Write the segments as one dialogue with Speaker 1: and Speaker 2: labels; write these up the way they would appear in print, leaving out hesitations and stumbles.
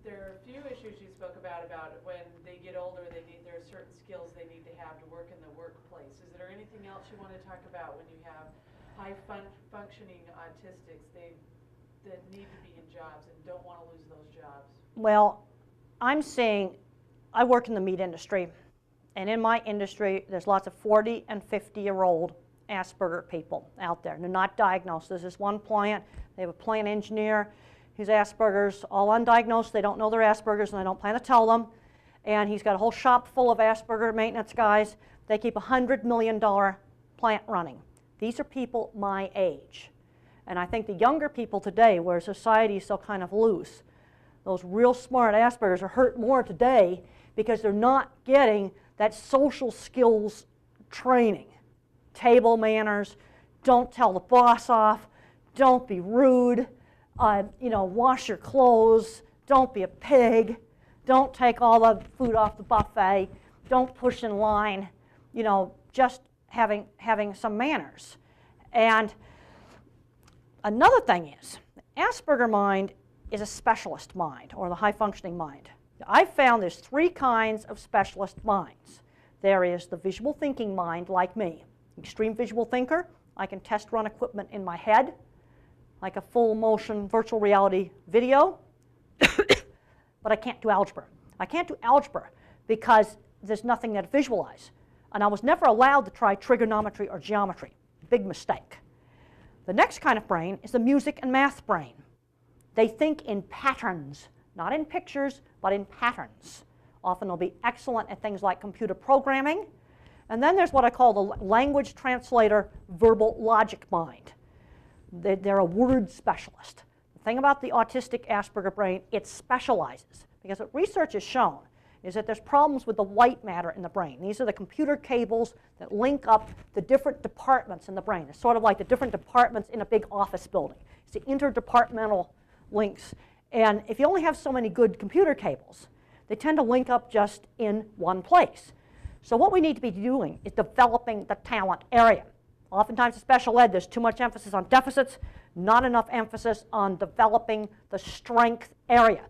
Speaker 1: there are a few issues you spoke about when they get older, there are certain skills they need to have to work in the workplace. Is there anything else you want to talk about when you have high-functioning autistics that need to be in jobs and don't want to lose those jobs?
Speaker 2: Well, I work in the meat industry, and in my industry, there's lots of 40 and 50-year-old Asperger people out there. They're not diagnosed. There's this one plant, they have a plant engineer who's Asperger's, all undiagnosed. They don't know they're Asperger's, and I don't plan to tell them. And he's got a whole shop full of Asperger maintenance guys. They keep a $100 million plant running. These are people my age. And I think the younger people today, where society is so kind of loose, those real smart Aspergers are hurt more today because they're not getting that social skills training. Table manners, don't tell the boss off, don't be rude, wash your clothes, don't be a pig, don't take all the food off the buffet, don't push in line, just having some manners. And another thing is, the Asperger mind is a specialist mind, or the high-functioning mind. I've found there's 3 kinds of specialist minds. There is the visual thinking mind, like me. Extreme visual thinker. I can test run equipment in my head, like a full motion virtual reality video, but I can't do algebra. I can't do algebra because there's nothing there to visualize. And I was never allowed to try trigonometry or geometry. Big mistake. The next kind of brain is the music and math brain. They think in patterns, not in pictures, but in patterns. Often they'll be excellent at things like computer programming. And then there's what I call the language translator verbal logic mind. They're a word specialist. The thing about the autistic Asperger brain, it specializes. Because what research has shown is that there's problems with the white matter in the brain. These are the computer cables that link up the different departments in the brain. It's sort of like the different departments in a big office building. It's the interdepartmental links. And if you only have so many good computer cables, they tend to link up just in one place. So what we need to be doing is developing the talent area. Oftentimes in special ed, there's too much emphasis on deficits, not enough emphasis on developing the strength area.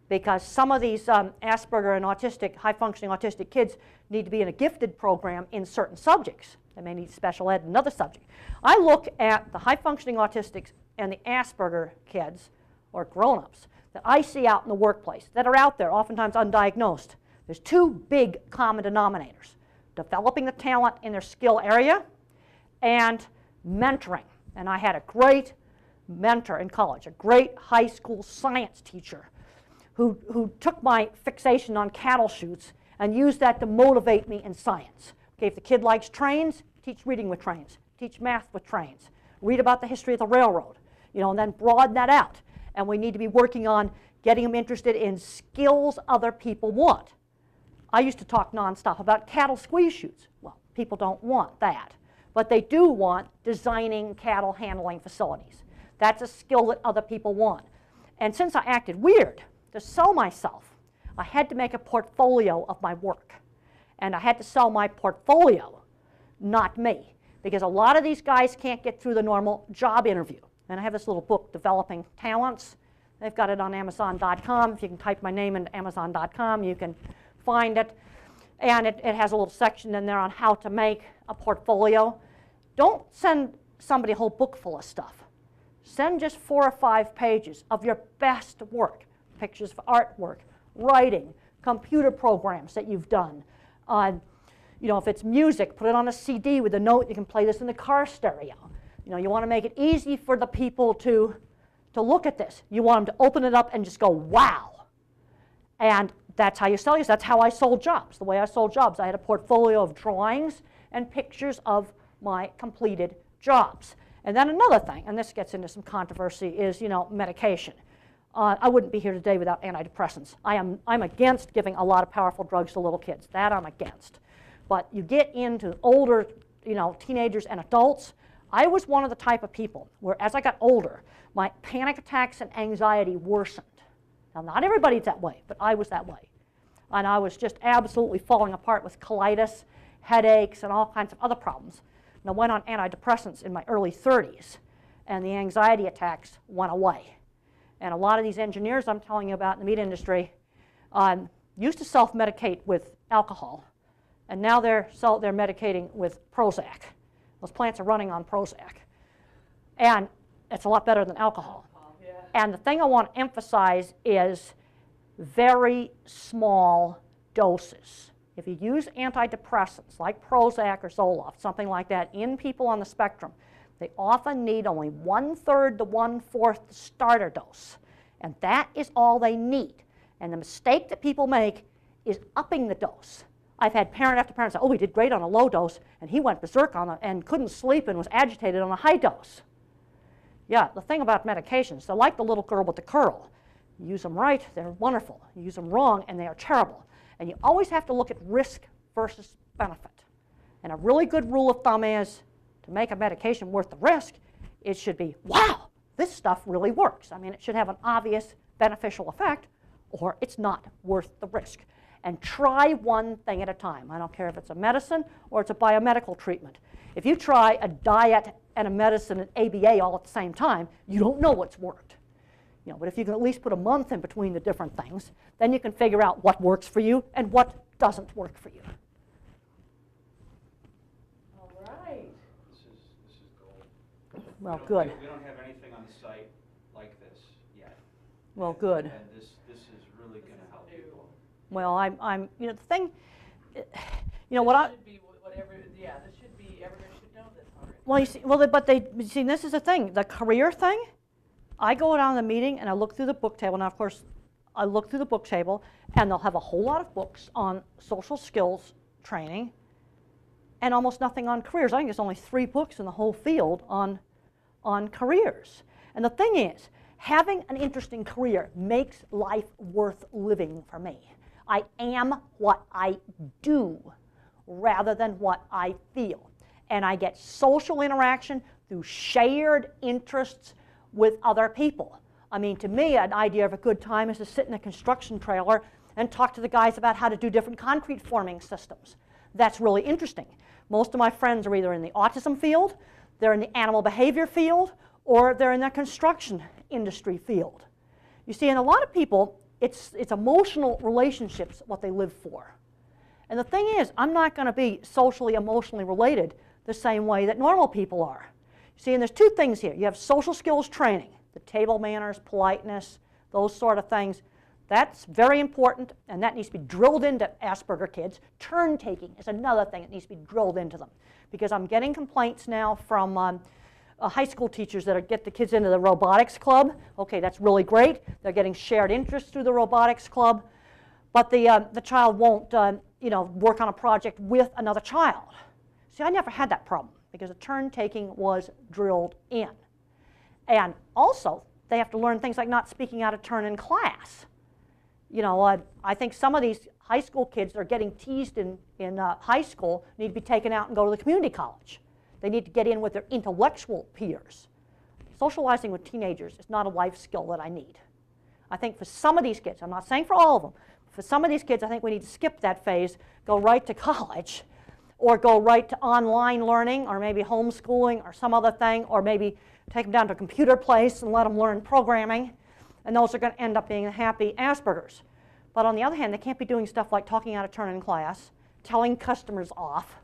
Speaker 2: Because some of these Asperger and autistic, high-functioning autistic kids need to be in a gifted program in certain subjects. They may need special ed in another subject. I look at the high-functioning autistics and the Asperger kids, or grown-ups, that I see out in the workplace, that are out there, oftentimes undiagnosed. There's 2 big common denominators: developing the talent in their skill area and mentoring. And I had a great mentor in college, a great high school science teacher who took my fixation on cattle chutes and used that to motivate me in science. Okay, if the kid likes trains, teach reading with trains, teach math with trains, read about the history of the railroad, and then broaden that out. And we need to be working on getting them interested in skills other people want. I used to talk nonstop about cattle squeeze chutes. Well, people don't want that. But they do want designing cattle handling facilities. That's a skill that other people want. And since I acted weird to sell myself, I had to make a portfolio of my work. And I had to sell my portfolio, not me. Because a lot of these guys can't get through the normal job interview. And I have this little book, Developing Talents. They've got it on Amazon.com. If you can type my name into Amazon.com, you can find it. And it has a little section in there on how to make a portfolio. Don't send somebody a whole book full of stuff. Send just 4 or 5 pages of your best work. Pictures of artwork, writing, computer programs that you've done. If it's music, put it on a CD with a note. You can play this in the car stereo. You want to make it easy for the people to look at this. You want them to open it up and just go, wow. And that's how you sell yourself. That's how I sold jobs. The way I sold jobs, I had a portfolio of drawings and pictures of my completed jobs. And then another thing, and this gets into some controversy, is medication. I wouldn't be here today without antidepressants. I'm against giving a lot of powerful drugs to little kids. That I'm against. But you get into older, teenagers and adults. I was one of the type of people where, as I got older, my panic attacks and anxiety worsened. Now, not everybody's that way, but I was that way. And I was just absolutely falling apart with colitis, headaches, and all kinds of other problems. And I went on antidepressants in my early 30s, and the anxiety attacks went away. And a lot of these engineers I'm telling you about in the meat industry used to self-medicate with alcohol, and now they're medicating with Prozac. Those plants are running on Prozac. And it's a lot better than alcohol.
Speaker 1: Yeah.
Speaker 2: And the thing I want to emphasize is very small doses. If you use antidepressants like Prozac or Zoloft, something like that, in people on the spectrum, they often need only 1/3 to 1/4 the starter dose. And that is all they need. And the mistake that people make is upping the dose. I've had parent after parent say, oh, he did great on a low dose, and he went berserk on it and couldn't sleep and was agitated on a high dose. Yeah, the thing about medications, they're like the little girl with the curl. You use them right, they're wonderful. You use them wrong, and they are terrible. And you always have to look at risk versus benefit. And a really good rule of thumb is, to make a medication worth the risk, it should be, wow, this stuff really works. I mean, it should have an obvious beneficial effect, or it's not worth the risk. And try one thing at a time. I don't care if it's a medicine or it's a biomedical treatment. If you try a diet and a medicine and ABA all at the same time, you don't know what's worked. You know, but if you can at least put a month in between the different things, then you can figure out what works for you and what doesn't work for you.
Speaker 1: All right.
Speaker 3: This is gold.
Speaker 2: Well, good.
Speaker 3: We don't have anything on the site like this yet.
Speaker 2: Well, good.
Speaker 3: And this is really going to help people.
Speaker 2: Well, I'm, you know, the thing, you know, what I.
Speaker 1: This should be whatever. Yeah, this should be. Everyone should know this already.
Speaker 2: Well, you see, well, but they see. This is the thing. The career thing. I go down to the meeting and I look through the book table. Now, of course, I look through the book table, and they'll have a whole lot of books on social skills training, and almost nothing on careers. I think there's only 3 books in the whole field on careers. And the thing is, having an interesting career makes life worth living for me. I am what I do rather than what I feel. And I get social interaction through shared interests with other people. I mean, to me, an idea of a good time is to sit in a construction trailer and talk to the guys about how to do different concrete forming systems. That's really interesting. Most of my friends are either in the autism field, they're in the animal behavior field, or they're in the construction industry field. You see, and a lot of people, it's emotional relationships what they live for. And the thing is, I'm not going to be socially, emotionally related the same way that normal people are. You see, and there's 2 things here. You have social skills training, the table manners, politeness, those sort of things. That's very important, and that needs to be drilled into Asperger kids. Turn taking is another thing that needs to be drilled into them, because I'm getting complaints now from high school teachers that get the kids into the robotics club. Okay, that's really great. They're getting shared interests through the robotics club, but the child won't you know, work on a project with another child. See, I never had that problem because the turn taking was drilled in. And also, they have to learn things like not speaking out of turn in class. You know, I think some of these high school kids that are getting teased in high school need to be taken out and go to the community college. They need to get in with their intellectual peers. Socializing with teenagers is not a life skill that I need. I think for some of these kids, I'm not saying for all of them, for some of these kids I think we need to skip that phase, go right to college, or go right to online learning, or maybe homeschooling, or some other thing, or maybe take them down to a computer place and let them learn programming, and those are going to end up being happy Aspergers. But on the other hand, they can't be doing stuff like talking out of turn in class, telling customers off.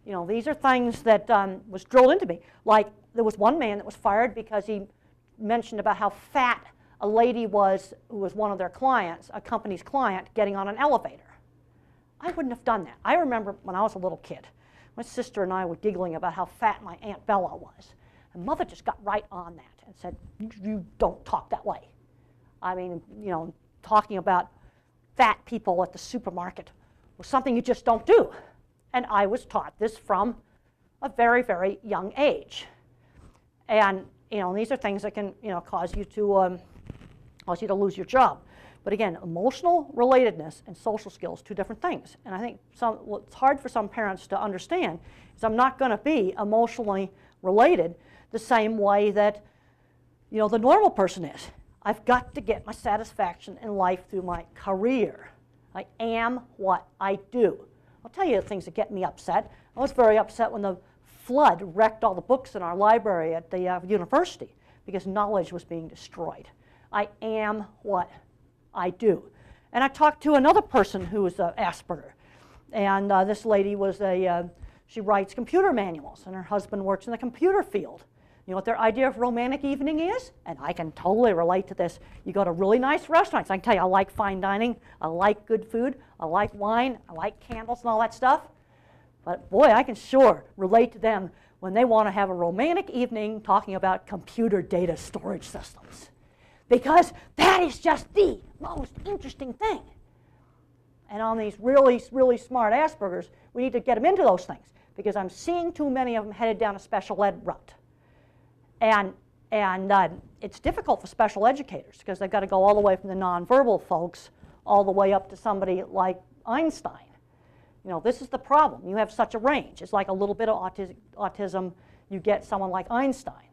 Speaker 2: You know, these are things that was drilled into me. Like, there was one man that was fired because he mentioned about how fat a lady was who was one of their clients, a company's client, getting on an elevator. I wouldn't have done that. I remember when I was a little kid, my sister and I were giggling about how fat my Aunt Bella was. And Mother just got right on that and said, you don't talk that way. I mean, you know, talking about fat people at the supermarket was something you just don't do. And I was taught this from a very, very young age. And, you know, these are things that can, you know, cause you to lose your job. But again, emotional relatedness and social skills, 2 different things. And I think what's hard for some parents to understand is I'm not going to be emotionally related the same way that, you know, the normal person is. I've got to get my satisfaction in life through my career. I am what I do. I'll tell you the things that get me upset. I was very upset when the flood wrecked all the books in our library at the university because knowledge was being destroyed. I am what I do. And I talked to another person who was Asperger. And this lady was she writes computer manuals, and her husband works in the computer field. You know what their idea of romantic evening is? And I can totally relate to this. You go to really nice restaurants. I can tell you, I like fine dining. I like good food. I like wine. I like candles and all that stuff. But boy, I can sure relate to them when they want to have a romantic evening talking about computer data storage systems. Because that is just the most interesting thing. And on these really, really smart Aspergers, we need to get them into those things, because I'm seeing too many of them headed down a special ed route. And it's difficult for special educators, because they've got to go all the way from the nonverbal folks all the way up to somebody like Einstein. You know, this is the problem. You have such a range. It's like a little bit of autism, you get someone like Einstein.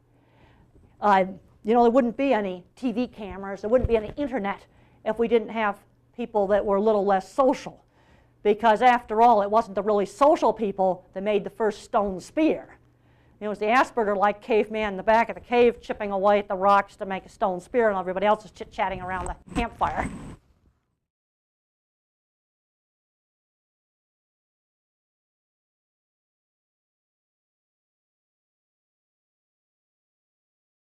Speaker 2: You know, there wouldn't be any TV cameras, there wouldn't be any internet if we didn't have people that were a little less social. Because after all, it wasn't the really social people that made the first stone spear. It was the Asperger-like caveman in the back of the cave chipping away at the rocks to make a stone spear, and everybody else is chit-chatting around the campfire.